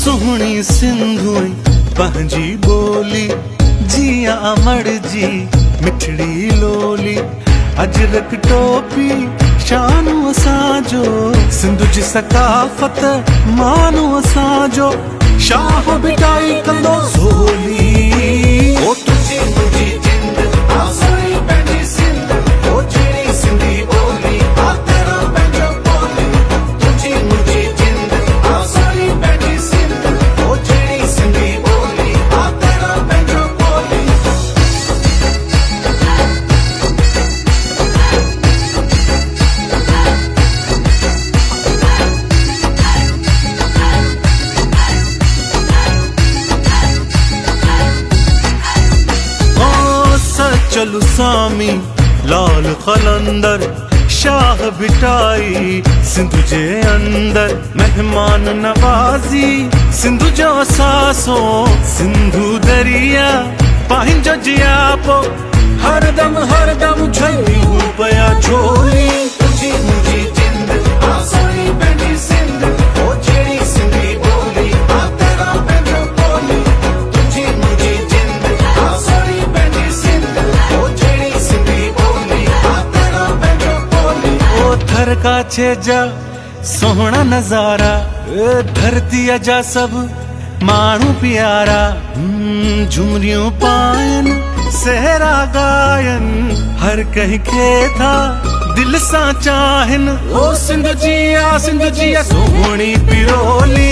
सोहणी सिंधु पंहिंजी बोली जिया अमर जी मिठड़ी लोली अजरक टोपी शानु असांजो सिंधु जी सकाफ़त मानो असांजो शाह बिटाई कंदो सोली ओ तुझी मुझी जिंद आसाई पंहिंजी सिंध ओ जहिड़ी सिंधी बोली आ तेरा पंहिंजो बोली तुझी मुझी जिंद आसाई पंहिंजी सिंध ओ जहिड़ी सिंधी बोली आ तेरा पंहिंजो बोली चलु सामी लाल कलंदर शाह बिटाई सिंधु जे अंदर मेहमान नवाजी सिंधु जो सासो सिंधु दरिया पंहिंजो जियापो हरदम झलियूं पया झोली तुझी मुझी जिंद आसाई पंहिंजी सिंध ओ जहिड़ी सिंधी बोली आ तेरा पंहिंजो बोली तुझी मुझी जिंद आसाई पंहिंजी सिंध ओ जहिड़ी सिंधी बोली आ तेरा पंहिंजो बोली ओ थरका छेजा सोहणा नज़ारा धरती जा सब माण्हू प्यारा झुमरियूं पाइन सहरा गायन हर कंहिं खे था दिल सां चाहिन ओ सिंध जी आ सोहणी पिरोली।